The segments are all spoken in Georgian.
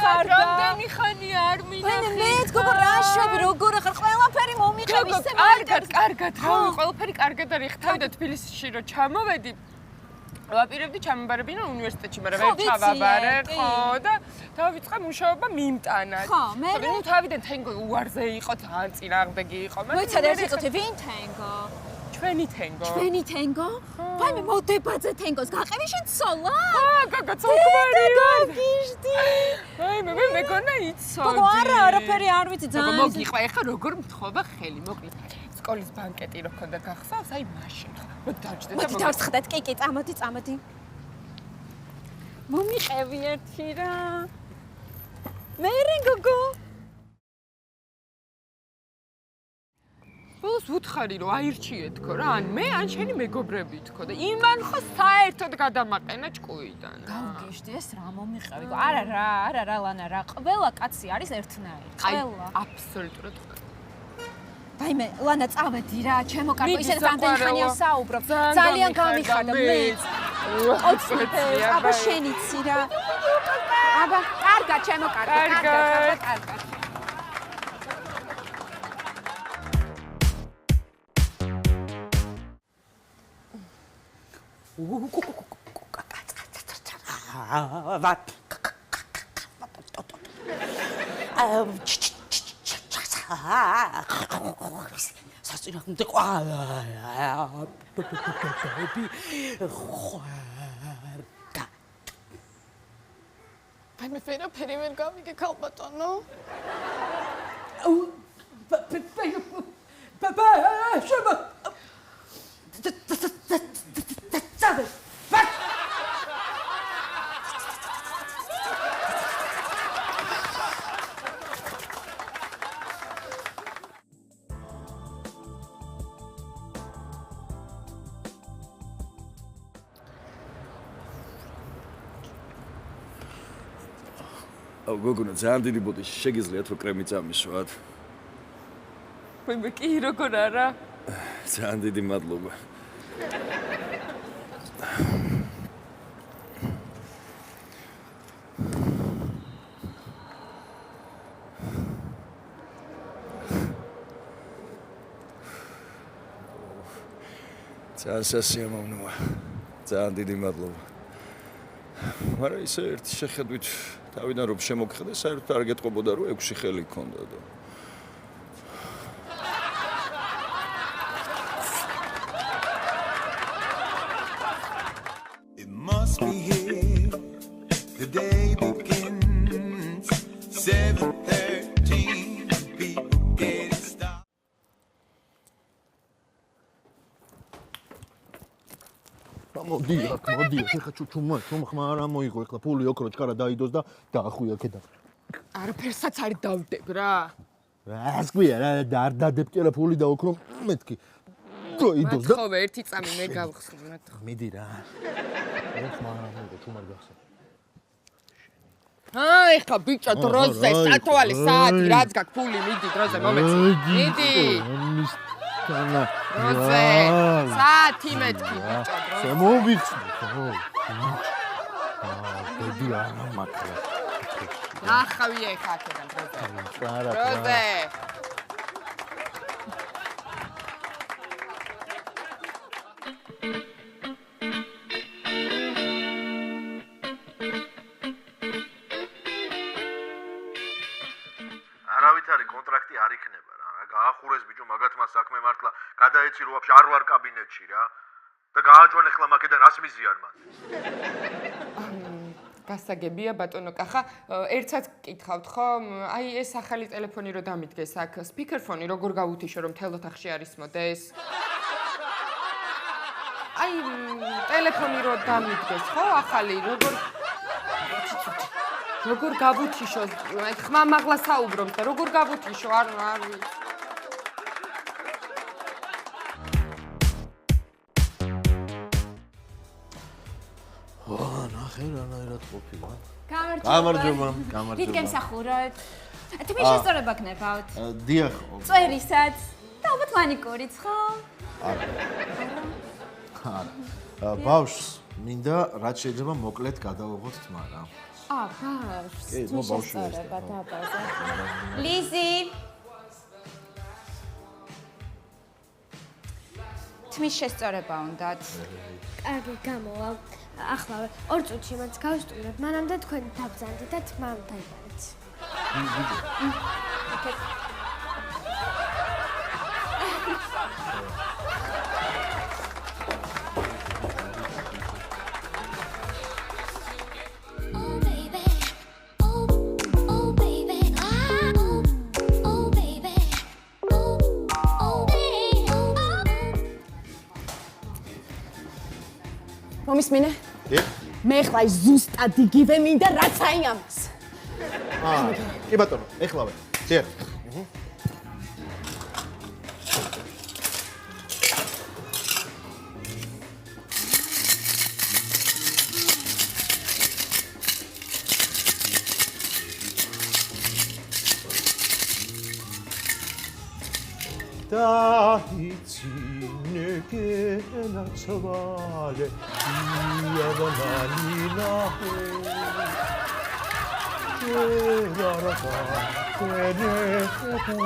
ხარ და რამდენი ხანია არ მინახე. მე გოგო რა შვები როგორ ხარ ყველაფერი მომიყევი ისე კარგად რა ყველაფერი კარგად არის ხთავდა თბილისში რომ ჩამოვედი ვაპირებდი ჩამებარებინა უნივერსიტეტში მაგრამ ვერ ჩავაბარე ხო და დავიწყე მუშაობა მიმტანა ხო მე ნუ თავიდან თენგო უარზე იყო ძალიან წინააღმდეგი იყო მე მოიცადე ეს იყო ვინ თენგო ჩვენი თენგო ჩვენი თენგო ვაი მე მოდებაზე თენგოს გაყევი შენ ცოლა გოგო ცოლკვარი ვარ გიშდი აი მე მეგონა იცოდი გოგო არაფერი არ ვიცი ძალიან მოგიყვა ეხა როგორ მთხოვა ხელი მოკლედ სკოლის ბანკეტი რო ქონდა გახსავს აი მაშინ მოდი დავჭდეთ მოდი დავსხდეთ კი წამოდი მომიყევი ერთი რა მე გოგო ბოლოს უთხარი რომ აირჩიე თქო რა ან მე ან შენი მეგობრები თქო და იმან ხო საერთოდ გადამაყენა ჭკუიდან გავგიშდი ეს რა მომიყევი არა ლანა რა ყველა კაცი არის ერთნაირი ყველა აბსოლუტურად ვაიმე ლანა წავედი რა ჩემო კარგო ისე რამდენი ხანია საუბრობ ძალიან გამიხარდა მე აბა შენიცი რა აბა კარგად ჩემო კარგო კარგად სასწრაფოდ მე ფერაფერი ვერ გავიგე ქალბატონო გოგონა ძალიან დიდი ბოდიში შეგიძლიათ რომ კრემი წამისვათ? მე კი როგორ არა? ძალიან დიდი მადლობა. ძალიან სასიამოვნოა. ძალიან დიდი მადლობა. მაგრამ ისე ერთი შეხედვით თავიდან რომ შემოგხედე, საერთოდ არ გეტყობოდა რომ 6 ხელი გქონდა და It must be here. The day begins. 7:13. People getting started. მოდი, ეხლა ჩუმა ხმა არ მოიღო, ეხლა ფული ოქრო ჭკარა დაიდოს და დაახვია ქედა. არაფერსაც არ დავდებ რა. რას გვია რა, არ დადებ კი რა ფული და ოქრო მეთქი. დაიდოს და ხო, ერთი წამი მე გავხსნათ. მიდი რა. ხმა არ მოიღო, ჩუმა გახსნა. ეხლა ბიჭო დროზე, სათვალე საათი, რაც გაქვს ფული, მიდი დროზე მომეცი. მიდი. თანა. დროზე. საათი მეთქი ბიჭო დროზე. შემოვიხსნე, ხო. ბედი არ მაქრა. ნახავია ეხა აქედან დროზე. დროზე. არავით არის კონტრაქტი არ იქნება რა. რა გაახურეს ბიჭო მაგათმა საქმე მართლა გადაეცი რო ვაფშე არ ვარ კაბინეტში რა. და გააჯვან ახლა მაგედან რას მიზიან მან? გასაგებია ბატონო კახა, ერთსაც გკითხავთ ხომ? აი ეს ახალი ტელეფონი რო დამიდგეს აქ, სპიკერფონი როგორ გავუთიშო რომ მთელ ოთახში არ ისმოდეს? აი ტელეფონი რო დამიდგეს ხო ახალი როგორ გავუთიშო? აი ხმა მაღლა საუბრობს და როგორ გავუთიშო? არ ვიცი. ნახე რანაირად ყოფილა. გამარჯობა. გამარჯობა. რით გემსახუროთ? თუმცა შესწორება გნებავთ. დიახ. წვერისაც და ალბათ მანიკურიც ხო? არა. ბავშვს მინდა რაც შეიძლება მოკლედ გადავიღოთ თმა რა. ბავშვს. კი, ნუ ბავშვი ეს. ლიზი. თმის შესწორება უნდათ. კარგი, გამოვალ. ახლა 2 წუთში მას გავსტუმრებ, მანამდე თქვენ დაბრძანდით და თმამ დაიბარეთ. Oh baby, oh baby, oh baby, oh baby. მომისმინე? კი? მე ხლა ის ზუსტად იგივე მინდა რაც აი ამას. კი ბატონო, ეხლავე. ძერ. დაიცინე გენაცვალე იაბანალინა ჯერარაბა კენეხუგა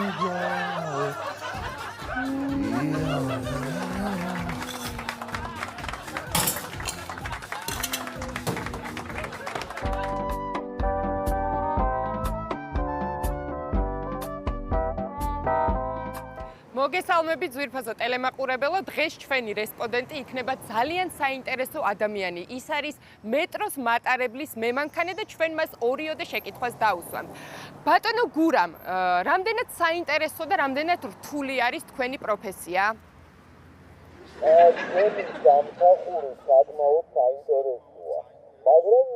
მოგესალმებით ძვირფასო ტელემაყურებელო, დღეს ჩვენი რესპონდენტი იქნება ძალიან საინტერესო ადამიანი. ის არის მეტროს მატარებლის მემანქანე და ჩვენ მას ორიოდე შეკითხვას დაუსვამთ. ბატონო გურამ, რამდენად საინტერესო და რამდენად რთული არის თქვენი პროფესია? ჩვენი სამსახური საკმაოდ საინტერესოა, მაგრამ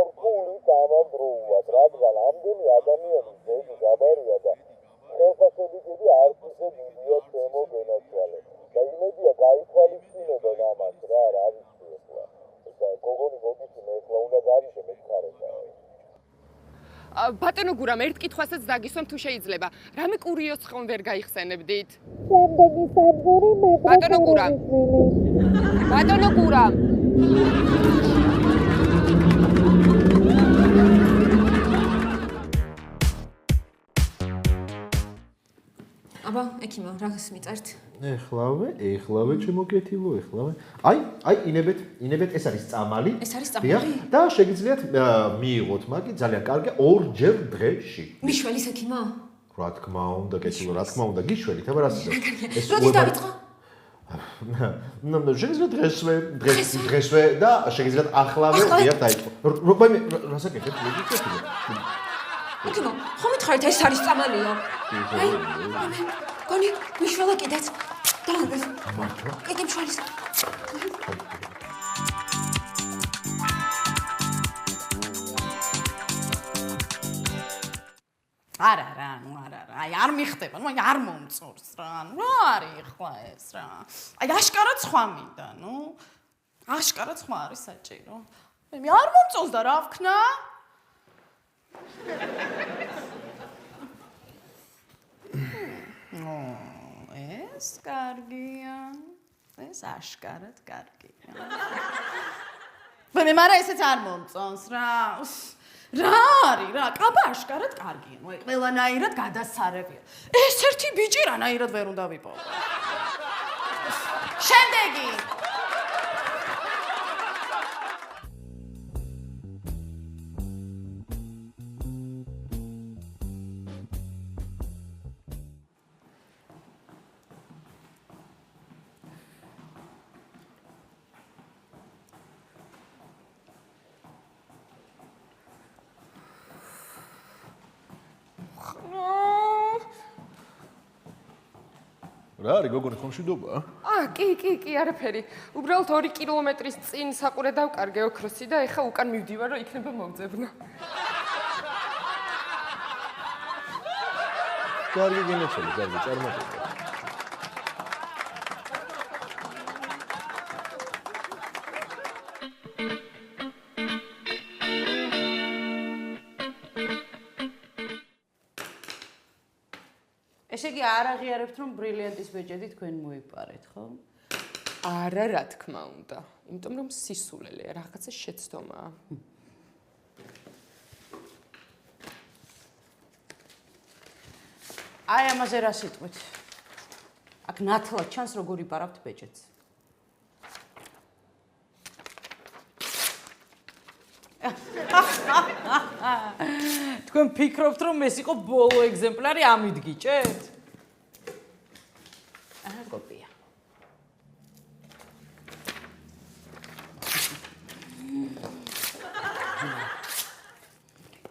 რთული გამანდროულად, რადგან ამდენი ადამიანის ძეგლი გაბარია და ხელფასებითები არც ისე დიდია ჩემო გენაცვალე და იმედია გაითვალისწინებენ ამას რა ვიცი ახლა და გოგონი მოგიცი მე ახლა უნდა გავიშე მე ხარება ბატონო გურამ, ერთ კითხვასაც დაგისვამ თუ შეიძლება. რამე კურიოზს ხომ ვერ გაიხსენებდით? შემდეგი სადგური მეტრო. ბატონო გურამ. ბატონო გურამ. აბა, ექიმო, რაღაც მიწერთ. ეხლავე ჩემო კეთილო, ეხლავე. აი, ინებეთ, ეს არის წამალი. ეს არის წამალი? და შეგიძლიათ მიიღოთ მაგი ძალიან კარგია 2 დღეში. მიშველის ექიმო? რა თქმა უნდა, კეთილო, რა თქმა უნდა, გიშველით, აბა რა სიტყვა. როდის დავიწყო? შეგიძლიათ დღესვე და შეგიძლიათ ახლავე ღიად დაიწყო. მე რასაკეთებ? კეთილო. ექიმო, ხომ მითხარით ეს არის წამალიო? აი, გონი, მიშველა კიდეც. დააგეს. მართლა? კიდე მშველის. არა, აი არ მიხდება, ნუ არ მომწორს რა. ნუ არის ხლა ეს რა. აი აშკარად სხვა მინდა, ნუ. აშკარად სხვა არის საჭირო. მე არ მომწონს და რა ვქნა? ეს კარგია. ეს აშკარად კარგია. მე მაგრამ ესეც არ მომწონს რა. რა არის რა? კაბა აშკარად კარგია. ნუ ყველანაირად გადასარევია. ეს ერთი ბიჭი რანაირად ვერ უნდა ვიპოვო. შემდეგი რა არის გოგონი ხომშვიდობა? კი, არაფერი. უბრალოდ 2 კილომეტრის წინ საყურე დავკარგე ოქროსი და ეხა უკან მივდივარ, რომ იქნება მომძებნა. კარგი გენაცვალე, კარგი, წარმატება. ესე იგი არ აღიარებთ რომ ბრილიანტის ბეჭედი თქვენ მოიპარეთ, ხო? არა, რა თქმა უნდა. იმიტომ რომ სისულელეა, რაღაცა შეცდომაა. აი ამაზე რა სიტყვით? აქ ნათლად ჩანს როგორ იპარავთ ბეჭედს. თქვენ ფიქრობთ რომ ეს იყო ბოლო ეგზემპლარი ამით გიჭერთ? აჰა, კოპია.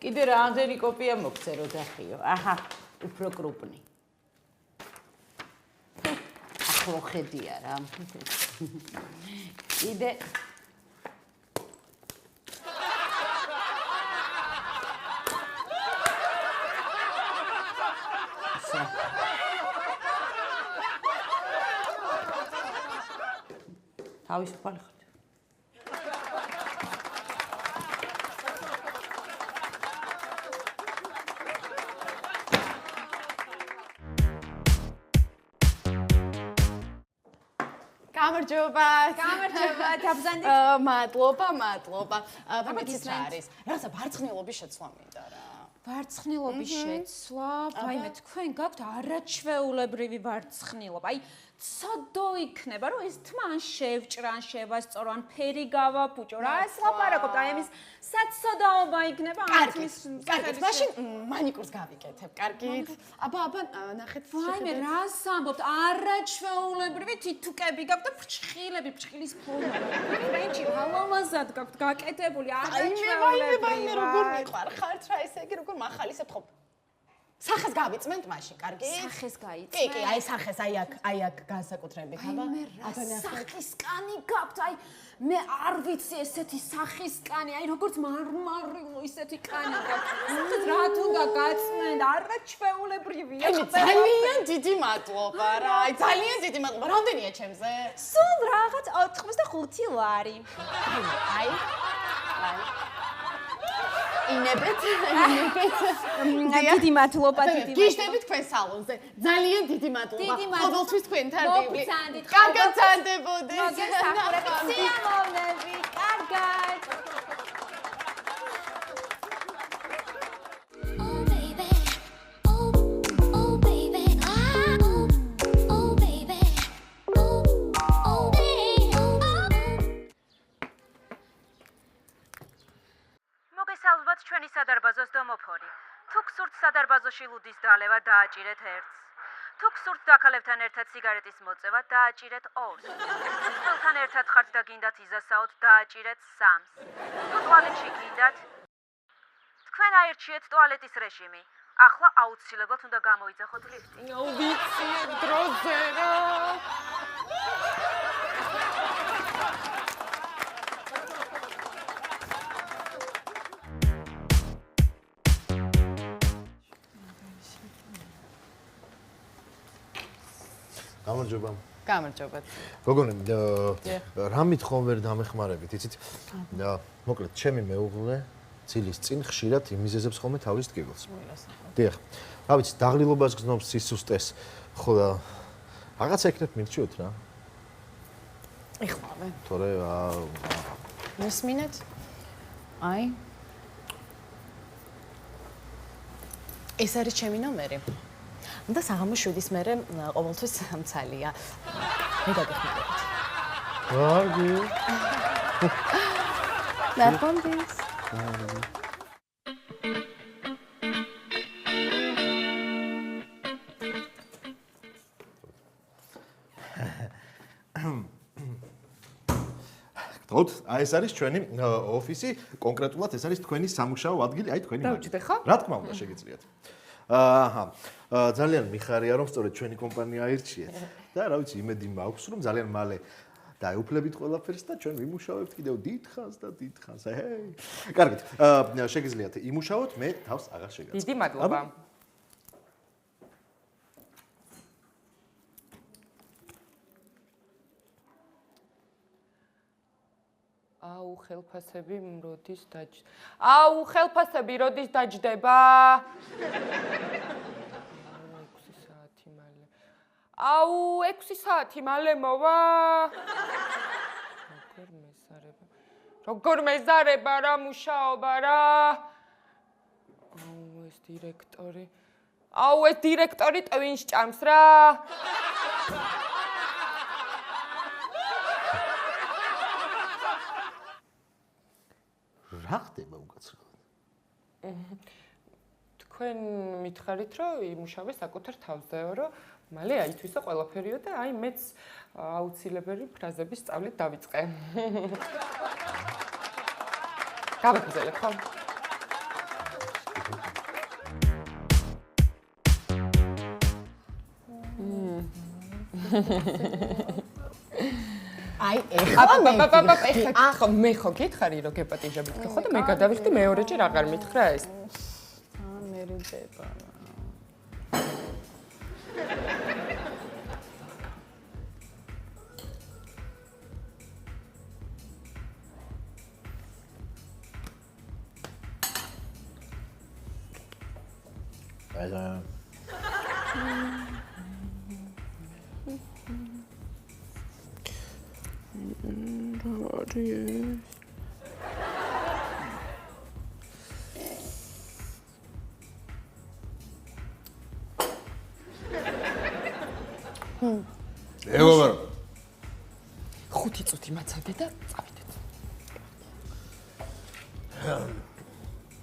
კიდე რამდენი კოპია მოგწერო დახიო? აჰა, უფრო კრუპნი. ახლო ხედია რა. კიდე თავისუფალი ხარ. გამარჯობა. გამარჯობა, დაბზანდი. მადლობა. აბა რა არის? რაღაცა ბარცხნილობის შეცვლა მინდა რა. ვარცხნილობის შეცვლა, ვაიმე, თქვენ გაქვთ არაჩვეულებრივი ვარცხნილობა. აი, ცოდო იქნება, რომ ეს თმა შევჭრან, შევასწორო, ან ფერი გავაფუჭო. რა ეს ლაპარაკობთ? აი, ამის საცოდაობა იქნება, კარგით, მაშინ მანიკურს გავიკეთებ, კარგით? აბა, ნახეთ. ვაიმე, რას ამბობთ? არაჩვეულებრივი თითუკები გაქვთ და ფრჩხილები, ფრჩხილის ფორმა. ფრენჩი ჰალავაზად გაქვთ გაკეთებული, არაჩვეულებრივი. ვაიმე, როგორ მიყვარხართ რა ესე იგი როგორ მახალისებთ ხო? სახეს გავიწმენთ მაშინ, კარგი? სახეს გაიწმენთ. კი, აი სახეს, აი აქ განსაკუთრებით, აბა. აბა სახის კანი გაქვთ, აი მე არ ვიცი ესეთი სახის კანი, აი როგორც მარმარილო ისეთი კანი გაქვთ. სახეს რათ უნდა გაწმენთ, არაჩვეულებრივია. ძალიან დიდი მადლობა რა. აი ძალიან დიდი მადლობა. რამდენია ჩემზე? სულ რაღაც 85 ლარი. აი. ინებეთ. დიდი მადლობა, დიდი მადლობა. გიშდებით თქვენ სალონზე. ძალიან დიდი მადლობა. დიდი მადლობა. ყოველთვის თქვენთან დიბლი. მოგწანდით. კარგად წანდებოდეს. მოგესახურებით. სიამოვნები. კარგად. Oh baby, oh baby, oh baby, oh baby. მოგესალმებით ჩვენი სადარბაზოს დომოფონი. თუ გსურთ სადარბაზოში ლუდის დალევა, დააჭირეთ 1-ს. თუ გსურთ დაქალებთან ერთად სიგარეტის მოწევა, დააჭირეთ 2-ს. ხელთან ერთად ხართ და გინდათ იზასაოთ, დააჭირეთ 3-ს. თუ ტუალეტში გინდათ, თქვენ აირჩიეთ ტუალეტის რეჟიმი. ახლა აუცილებლად უნდა გამოიძახოთ ლიფტი. ვიცი, დროზე რა. გამარჯობა. გამარჯობა. გოგონი, რა მითხომ ვერ დამეხმარებით, იცით? მოკლედ, ჩემი მეუღლე ძილის წინ ხშირად იმიზეზებს ხოლმე თავის ტკივილს. დიახ. რა ვიცი, დაღლილობას გზნობს, სისუსტეს. ხო და რაღაცა ეკნებ მირჩიოთ რა. ეხლავე. თორე მისმინეთ? აი. ეს არის ჩემი ნომერი. და საღამოს 7-ის მერე ყოველთვის მცალია. მე დაგეხმარებით. კარგი. ნახვამდის. გთხოვთ, აი ეს არის ჩვენი ოფისი, კონკრეტულად ეს არის თქვენი სამუშაო ადგილი, აი თქვენი დავჭიდე ხო? რა თქმა უნდა, შეგიძლიათ. აჰა. ძალიან მიხარია რომ სწორედ ჩვენი კომპანია აირჩიეთ და რა ვიცი, იმედი მაქვს რომ ძალიან მალე დაეუფლებით ყველაფერს და ჩვენ ვიმუშავებთ კიდევ დიდხანს და დიდხანს. ჰეი. კარგით. შეგიძლიათ იმუშაოთ, მე თავს აღარ შეგაწყობ. დიდი მადლობა. აუ ხელფასები როდის დაჯდება? აუ ხელფასები როდის დაჯდება? 6 საათი მალე. აუ 6 საათი მალე მოვა. როგორ მეზარება რა მუშაობა რა. აუ ეს დირექტორი ტვინს ჭამს რა. რა ხდება უკაცრავად? თქვენ მითხარით რომ იმუშავე საკუთარ თავზეო რომ მალე აითვისო ყველაფერიო და აი მეც აუცილებელი ფრაზების სწავლით დავიწყე. გავაგზავნე ხო? აი ეხლა ხო მე ხო გითხარი რომ გეპატიჟებით ხო და მე გადავიხდი მეორეჯერ აღარ მითხრა ეს. მე რიდება. ევარ 5 წუთი მაცადე და წავიდეთ.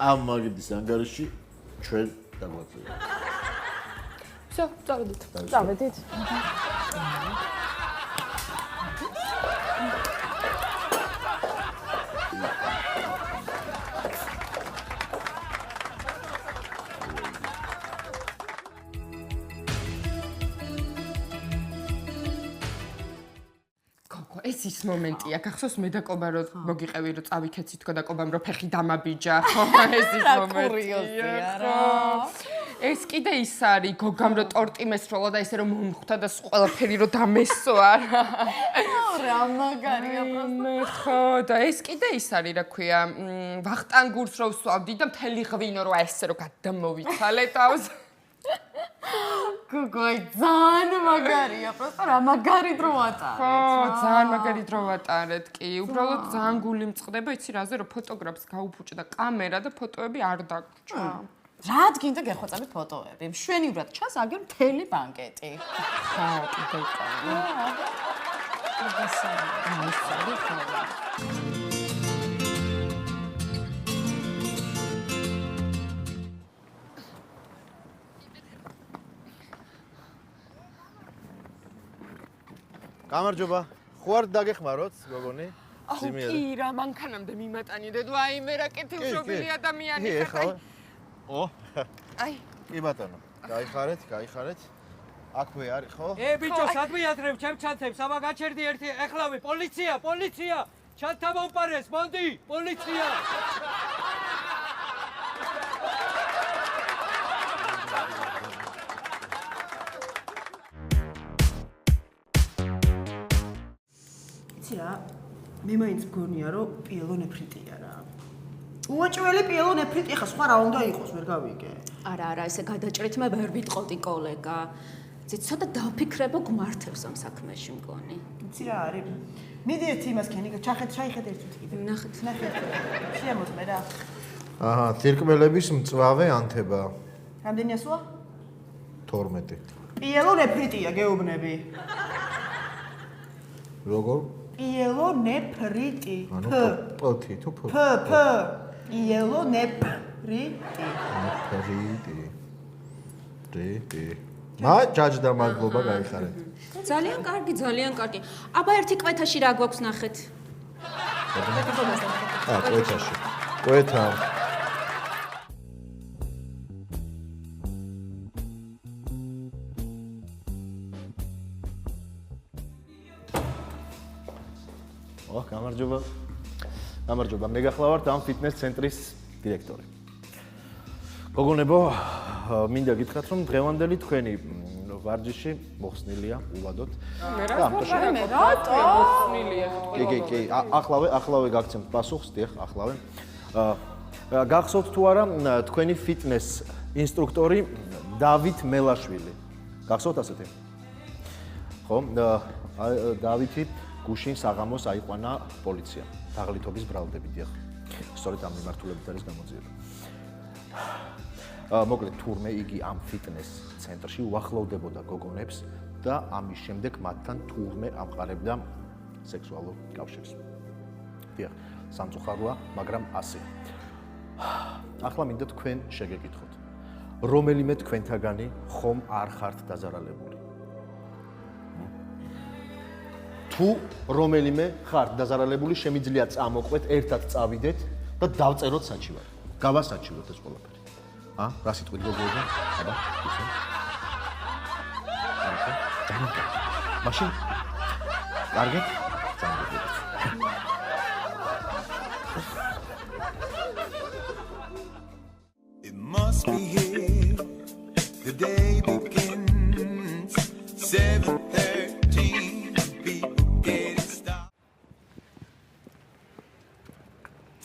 ამ მაგიდის ანგარიში ჩვენ დაგვაწევთ. всё, წავიდეთ. წავედით. ეს ის მომენტია, გახსოვს მე და კობა რომ მოგიყევი რომ წავიქეცი თქო და კობამ რომ ფეხი დამაბიჯა, ხო? ეს ის მომენტია რა. ეს კიდე ის არის, გოგამ რომ ტორტი მესროლა და ესე რომ მომხვდა და ყველაფერი რომ დამესო არა. რა მაგარია პროსტო. ხო, და ეს კიდე ის არის, რა ქვია, ვახტანგურს რო ვსვავდი და მთელი ღვინო რო ესე რომ გადამოვიცალე თავს. გოგოი ძალიან მაგარია, პროსტო რა მაგარი დრო ვატარეთ. ხო, ძალიან მაგარი დრო ვატარეთ კი. უბრალოდ ძალიან გული მწყდება, იცი რაზე რომ ფოტოგრაფს გაუფუჭდა კამერა და ფოტოები არ დაგვრჩა. რა გინდა გეხვეწებით ფოტოები? მშვენივრად ჩანს აგერ მთელი ბანკეტი. ხო, კიდე კაი. გამარჯობა. ხო არ დაგეხმაროთ, გოგონი? აუ კი რა, მანქანამდე მიმატანიდე, აი მე რა კეთილშობილი ადამიანი ხარ. ო. აი. კი ბატონო. გაიხარეთ. აქვე არის ხო? ბიჭო, სადმიათრებ ჩემ ჩანთებს, აბა გაჩერდი ერთი, ეხლავე პოლიცია! ჩანთა მომპარეს, მონდი, პოლიცია! იცი რა, მე მაინც მგონია რომ პიელო ნეფრიტია რა. უაჭველი პიელო ნეფრიტი, ხა სხვა რა უნდა იყოს, ვერ გავიგე. არა, ესე გადაჭრით მე ვერ ვიტყოდი კოლეგა. იცი, ცოტა დავფიქრებო გმართებს ამ საქმეში მგონი. იცი რა არის? მიდი ერთი იმას ქენი, ჩაიხედე ერთ წუთი კიდე. ნახეთ. შეამოწმე რა. აჰა, თირკმელების მწვავე ანთება. რამდენია სულა? 12. პიელო ნეფრიტია, გეუბნები. როგორ? პიელო ნეფრიტი. ანუ პოთი თუ ფ. პიელო ნეფრიტი. ნეფრიტი. მა ჯაჯდა მადლობა გაიხარეთ. ძალიან კარგი. აბა ერთი კვეთაში რა გვაქვს ნახეთ. კვეთაში. კვეთა. გამარჯობა. მე გახლავართ ამ ფიტნეს ცენტრის დირექტორი. გოგონებო, მინდა გითხრათ, რომ დღევანდელი თქვენი ვარჯიში მოხსნილია უბადოთ. მე რატო? კი, ახლავე გაგცემთ პასუხს, დიახ, ახლავე. გახსოვთ თუ არა თქვენი ფიტნეს ინსტრუქტორი დავით მელაშვილი. გახსოვთ ასეთი? ხო, დავითი გუშინ საღამოს აიყვანა პოლიცია. თაღლითობის ბრალდები, დიახ. სწორედ ამ მიმართულებით არის გამოძიება. მოკლედ, თურმე იგი ამ ფიტნეს ცენტრში უახლოვდებოდა გოგონებს და ამის შემდეგ მათთან თურმე ამყარებდა სექსუალურ კავშირს. დიახ, სამწუხაროა, მაგრამ ასეა. ახლა მინდა თქვენ შეგეკითხოთ. რომელიმე თქვენთაგანი ხომ არ ხართ დაზარალებული? თუ რომელიმე ხართ დაზარალებული, შემიძლია წამოყვეთ, ერთად წავიდეთ და დავწეროთ საჩივარი. გავასაჩივროთ ეს ყველაფერი. რა სიტყვით გოგოები? აბა, ისე. მაშინ კარგად წამოვიდეთ. It must be here. The day begins. 7:13. People get it started.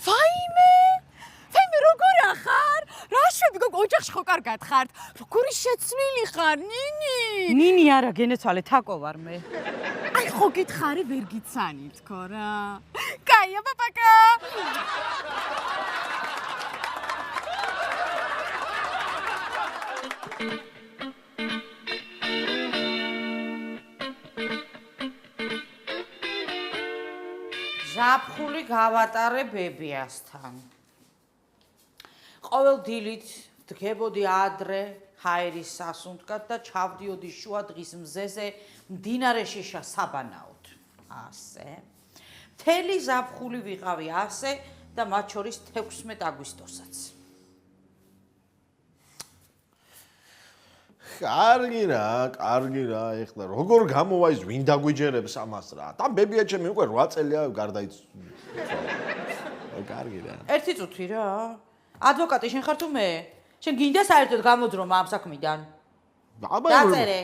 ფაიმე როგორ ახარ? რა შვები გოგო ოჯახში ხო კარგად ხართ? როგორი შეცვლილი ხარ, ნინი? ნინი არა, გენეცვალე, თაკო ვარ მე. აი ხო გითხარი ვერ გიცანი თქო რა. კაია პაპაკა. ზაფხული გავატარე ბებიასთან. ყოველ დილით დგებოდი ადრე ჰაერის სასუნთქად და ჩავდიოდი შუა დღის მზეზე მდინარეში საბანაოდ. ასე. მთელი ზაფხული ვიყავი ასე და მათ შორის 16 აგვისტოსაც. კარგი რა, ეხლა როგორ გამოვა ის ვინ დაგვიჯერებს ამას რა? და ბებია ჩემი უკვე 8 წელია გარდაიცვალა. კარგი რა. ერთი წუთი რა. ადვოკატი შენ ხარ თუ მე? შენ გინდა საერთოდ გამოძრომა ამ საქმიდან? დაწერე.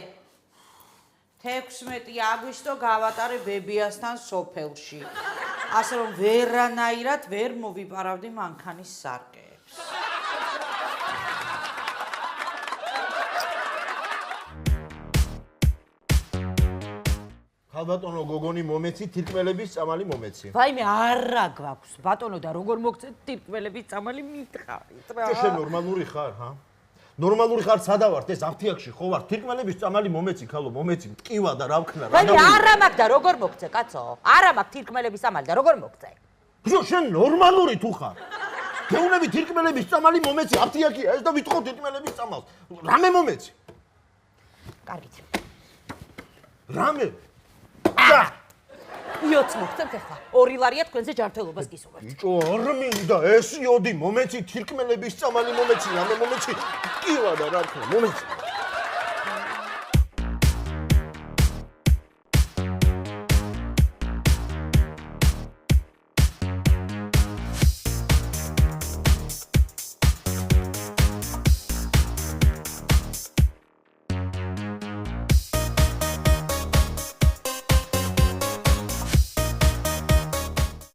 16 აგვისტო გავატარე ბებიასთან სოფელში. ასე რომ ვერანაირად ვერ მოვიპარავდი მანქანის სარკეებს. ხალბატონო გოგონი მომეცი, თირკმელების წამალი მომეცი. ვაიმე არა გვაქვს ბატონო და როგორ მოგცეთ თირკმელების წამალი მითხარით რა. შენ ნორმალური ხარ, ჰა? ნორმალური ხარ, სადა ვართ ეს აფთიაქში ხო ვარ? თირკმელების წამალი მომეცი, ხალო, მომეცი, მტკივა და რა ვქნა რა. ვაიმე არა მაქვს და როგორ მოგცე, კაცო? არა მაქვს თირკმელების წამალი და როგორ მოგცე? ბიჭო, შენ ნორმალური თუ ხარ? გეუნები თირკმელების წამალი მომეცი, აფთიაქია ეს და ვიტყო თირკმელების წამალს. რამე მომეცი? კარგით. რამე? იოც მოგცემთ ახლა. 2 ლარია თქვენზე ჯანმრთელობას გისურვებთ. ბიჭო, არ მინდა ეს იოდი მომეცი, თირკმელების წამალი მომეცი, რამე მომეცი? მტკივა და რა ვქნა, მომეცი.